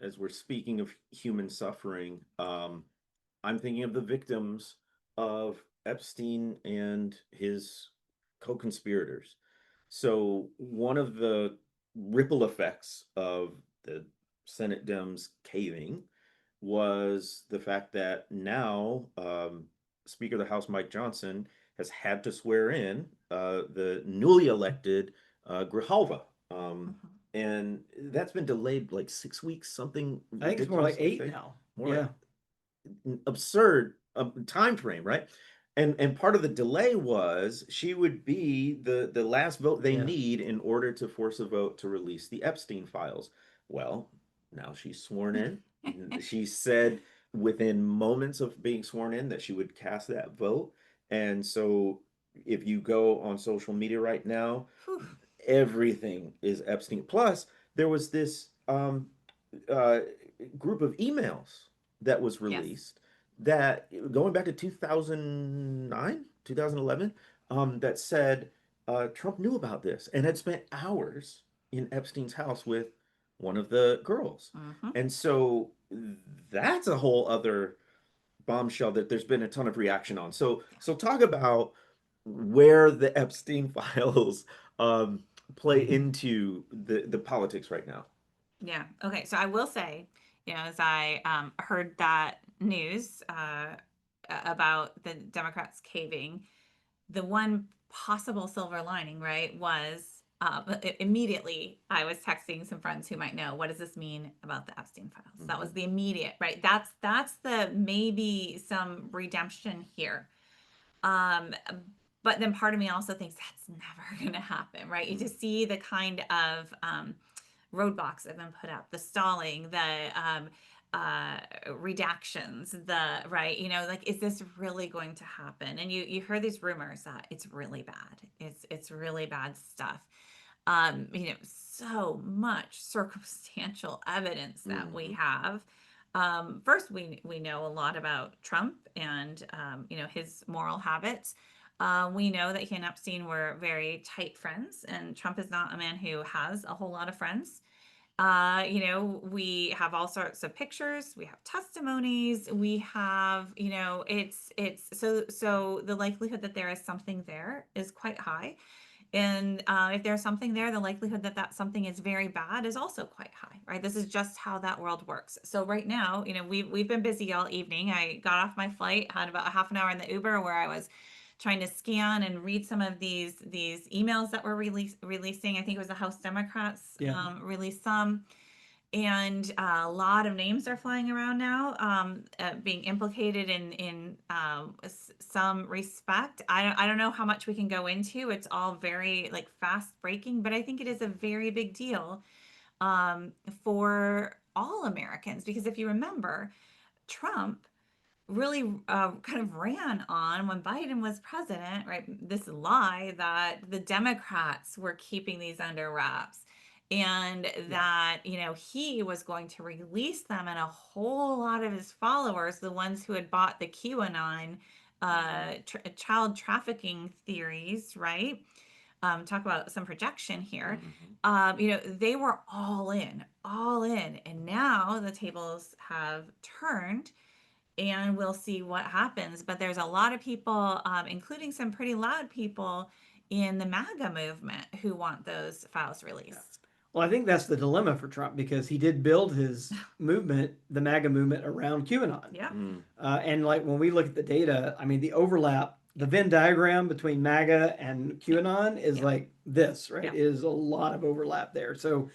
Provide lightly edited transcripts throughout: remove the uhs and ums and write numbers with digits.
as we're speaking of human suffering, I'm thinking of the victims of Epstein and his co-conspirators. So one of the ripple effects of the Senate Dems caving was the fact that now Speaker of the House Mike Johnson has had to swear in the newly elected Grijalva. Mhm. And that's been delayed like 6 weeks, something I think it's more like ridiculously 8 fake, now. more like Yeah. absurd time frame, right? And part of the delay was she would be the last vote they Yeah. need in order to force a vote to release the Epstein files. Well, now she's sworn in. She said within moments of being sworn in that she would cast that vote. And so if you go on social media right now, Whew. everything is Epstein. Plus, there was this uh, group of emails that was Yes. released that going back to 2009, 2011, that said Trump knew about this and had spent hours in Epstein's house with one of the girls. Hmm. And so that's a whole other bombshell that there's been a ton of reaction on. So talk about where the Epstein files um, play into the politics right now. Yeah. Okay. So I will say, as I heard that news about the Democrats caving, the one possible silver lining, right, was immediately I was texting some friends who might know, what does this mean about the Epstein files? That was Mhm. the immediate, right? That's the maybe some redemption here. Um, but then part of me also thinks that's never going to happen, right? You Mm. just see the kind of roadblocks that have been put up, the stalling, the redactions, the right, like, is this really going to happen? And you heard these rumors that it's really bad. It's really bad stuff. So much circumstantial evidence that we Mhm. have. First, we know a lot about Trump and his moral habits. We know that he and Epstein were very tight friends, and Trump is not a man who has a whole lot of friends. We have all sorts of pictures, we have testimonies, we have, it's so the likelihood that there is something there is quite high. And if there's something there, the likelihood that that something is very bad is also quite high, right? This is just how that world works. So right now, we've been busy all evening. I got off my flight, had about a half an hour in the Uber where I was trying to scan and read some of these emails that were releasing. I think it was the House Democrats Yeah. released some, and a lot of names are flying around now, being implicated in some respect. I don't know how much we can go into. It's all very like fast breaking, but I think it is a very big deal for all Americans, because if you remember, Trump really kind of ran on when Biden was president, right? This lie that the Democrats were keeping these under wraps, and Yeah. that, he was going to release them, and a whole lot of his followers, the ones who had bought the QAnon child trafficking theories, right? Talk about some projection here. Mhm. They were all in, and now the tables have turned, and we'll see what happens. But there's a lot of people, including some pretty loud people in the MAGA movement, who want those files Yeah. released. Well, I think that's the dilemma for Trump because he did build his movement, the MAGA movement, around QAnon. Yep. Mm. And like when we look at the data, I mean, the overlap, the Venn diagram between MAGA and Yep. QAnon is Yep. like this, right? It Yep. is a lot of overlap there. So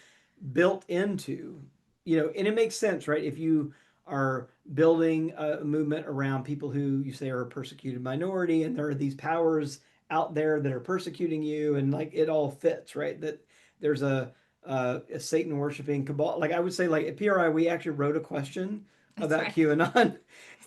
built into, and it makes sense, right? If you are building a movement around people who you say are a persecuted minority and there are these powers out there that are persecuting you, and like it all fits, right? That there's a Satan worshiping cabal. Like I would say, like at PRI, we actually wrote a question That's about right. QAnon.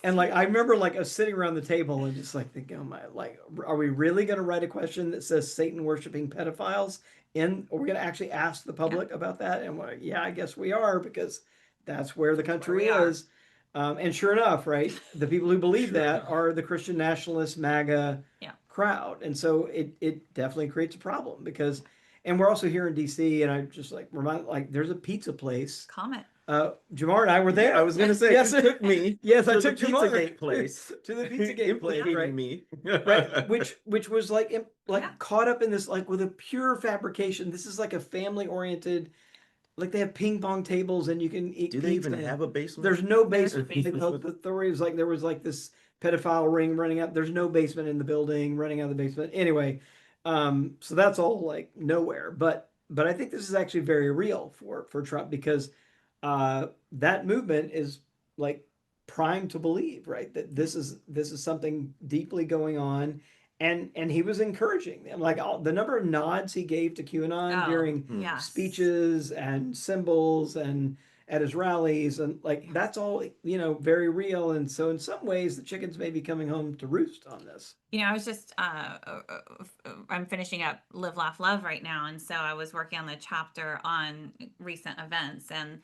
And like I remember like us sitting around the table and just like thinking, oh my, like, are we really gonna write a question that says Satan worshiping pedophiles? Are we gonna actually ask the Yeah. public about that? And we're like, yeah, I guess we are because that's where the That's where country we are. is. And sure enough, right, the people who believe Sure that enough. are the Christian nationalist MAGA Yeah. crowd. And so it definitely creates a problem because, and we're also here in DC, and I just like remind, like, there's a pizza place Comment. Jamar and I were there. Yeah, I was gonna say, Yes, you took me yes, I to the took Jamar Pizzagate place, to the Pizzagate place, implicating right? me. Right, which was like Yeah. caught up in this like with a pure fabrication. This is like a family oriented, like they have ping pong tables and you can eat Do they pizza. even have a basement? There's no There's a basement. basement. The story was like there was like this pedophile ring running out. There's no basement in the building, running out of the basement. Anyway, so that's all like nowhere. But I think this is actually very real for Trump because that movement is like primed to believe, right, that this is something deeply going on. And he was encouraging them, like the number of nods he gave to QAnon Oh, during yes. speeches and symbols and at his rallies, and like that's all very real. And so in some ways the chickens may be coming home to roost on this. I was just I'm finishing up Live Laugh Love right now, and so I was working on the chapter on recent events and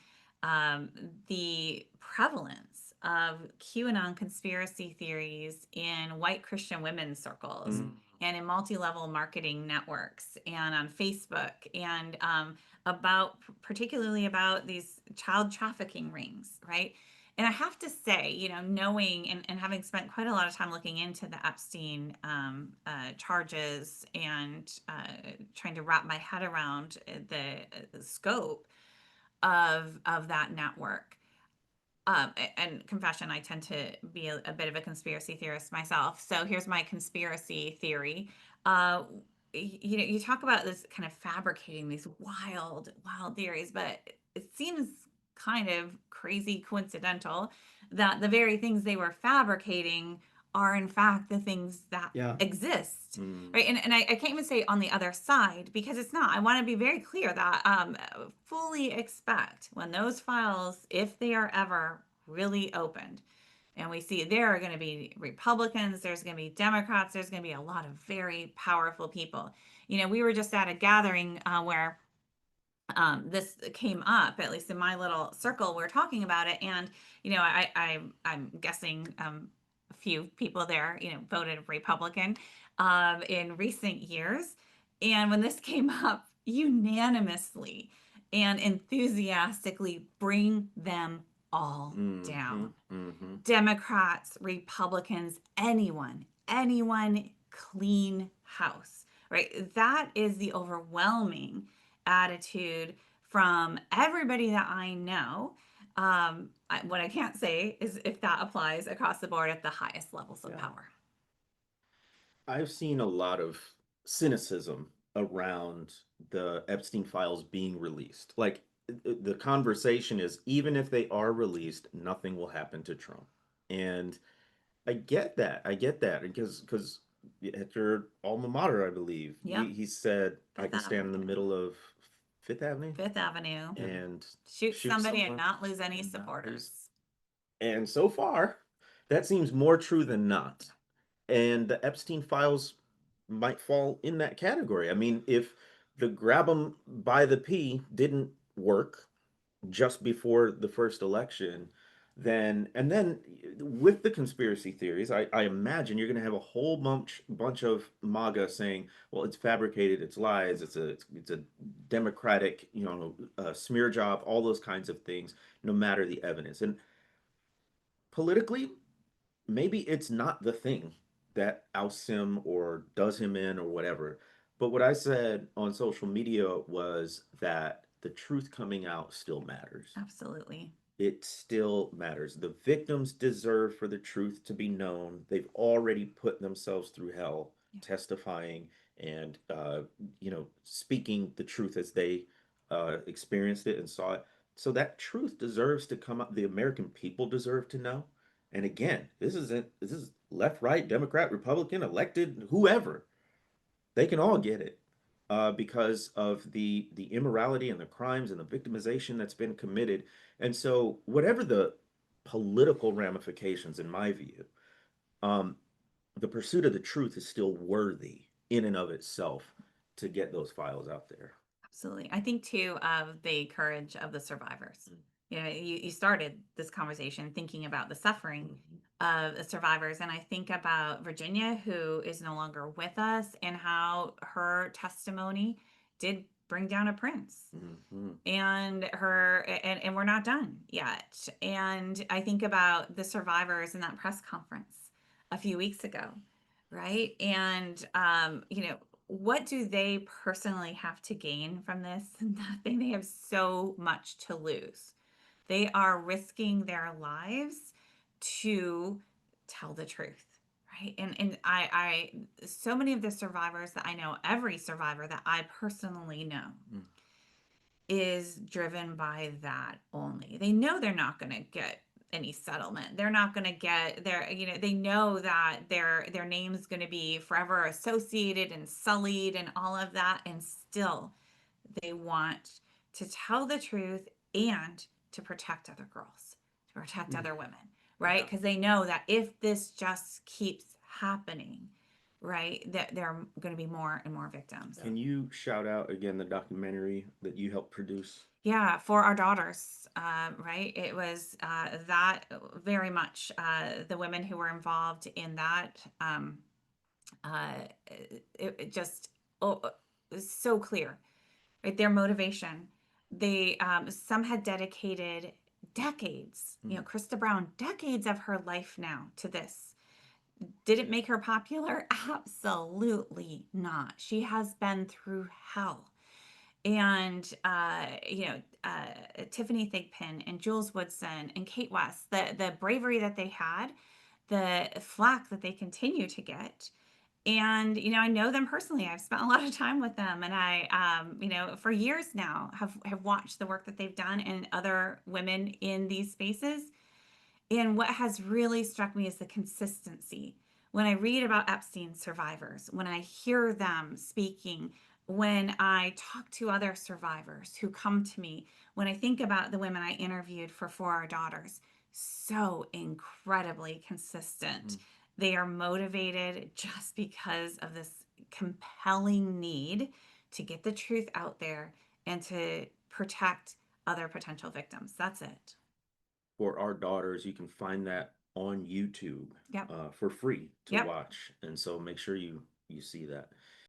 the prevalence of QAnon conspiracy theories in white Christian women's circles and in multi-level marketing networks and on Facebook and about particularly about these child trafficking rings, right? And I have to say, knowing and having spent quite a lot of time looking into the Epstein charges and trying to wrap my head around the scope of that network. And confession, I tend to be a bit of a conspiracy theorist myself. So here's my conspiracy theory. You talk about this kind of fabricating these wild theories, but it seems kind of crazy coincidental that the very things they were fabricating are in fact the things that exist, right? And I can't even say on the other side because it's not. I want to be very clear that fully expect when those files, if they are ever really opened, and we see there are going to be Republicans, there's going to be Democrats, there's going to be a lot of very powerful people. We were just at a gathering where this came up, at least in my little circle, we're talking about it. And, I'm guessing a few people there, voted Republican in recent years. And when this came up, unanimously and enthusiastically bring them all down. Democrats, Republicans, anyone, clean house, right? That is the overwhelming attitude from everybody that I know. What I can't say is if that applies across the board at the highest levels of power. I've seen a lot of cynicism around the Epstein files being released. Like the conversation is, even if they are released, nothing will happen to Trump. And I get that. I get that because at your alma mater, I believe, Yep. he said, I Fifth can stand in the Avenue. middle of Fifth Avenue Fifth Avenue. and Shoot somebody someone and not lose any and not lose. supporters. And so far, that seems more true than not. And the Epstein files might fall in that category. I mean, if the grab them by the P didn't work just before the first election, then with the conspiracy theories, I imagine you're going to have a whole bunch of MAGA saying, well, it's fabricated, it's lies, it's a democratic smear job, all those kinds of things, no matter the evidence. And politically, maybe it's not the thing that ousts him or does him in or whatever. But what I said on social media was that the truth coming out still matters. Absolutely. It still matters. The victims deserve for the truth to be known. They've already put themselves through hell testifying and speaking the truth as they experienced it and saw it. So that truth deserves to come up. The American people deserve to know. And again, this is left, right, Democrat, Republican, elected, whoever. They can all get it because of the immorality and the crimes and the victimization that's been committed. And so, whatever the political ramifications, in my view, um, the pursuit of the truth is still worthy in and of itself to get those files out there. Absolutely. I think too of the courage of the survivors. You started this conversation thinking about the suffering of the survivors. And I think about Virginia, who is no longer with us, and how her testimony did bring down a prince. Mhm. And we're not done yet. And I think about the survivors in that press conference a few weeks ago, right? And what do they personally have to gain from this? Nothing. They have so much to lose. They are risking their lives to tell the truth, right? And so many of the survivors that I know, every survivor that I personally know, Mm. is driven by that only. They know they're not going to get any settlement. They're not going to get their, they know that their name's going to be forever associated and sullied and all of that, and still they want to tell the truth and to protect other girls, to protect other women, right? Yeah. Because they know that if this just keeps happening, right, that there are going to be more and more victims. Can you shout out again the documentary that you helped produce? Yeah, for our daughters, right? It was that very much the women who were involved in that. Uh, it just was so clear, right? Their motivation. They some had dedicated decades. Mm. Krista Brown, decades of her life now to this. Did it make her popular? Absolutely not. She has been through hell. And Tiffany Thigpen and Jules Woodson and Kate West, the bravery that they had, the flack that they continue to get. And I know them personally. I've spent a lot of time with them, and I for years now have watched the work that they've done and other women in these spaces. And what has really struck me is the consistency. When I read about Epstein survivors, when I hear them speaking, when I talk to other survivors who come to me, when I think about the women I interviewed for Our Daughters, so incredibly consistent. Mm. They are motivated just because of this compelling need to get the truth out there and to protect other potential victims. That's it. For Our Daughters, you can find that on YouTube Yep. for free to Yep. watch, and so make sure you see that.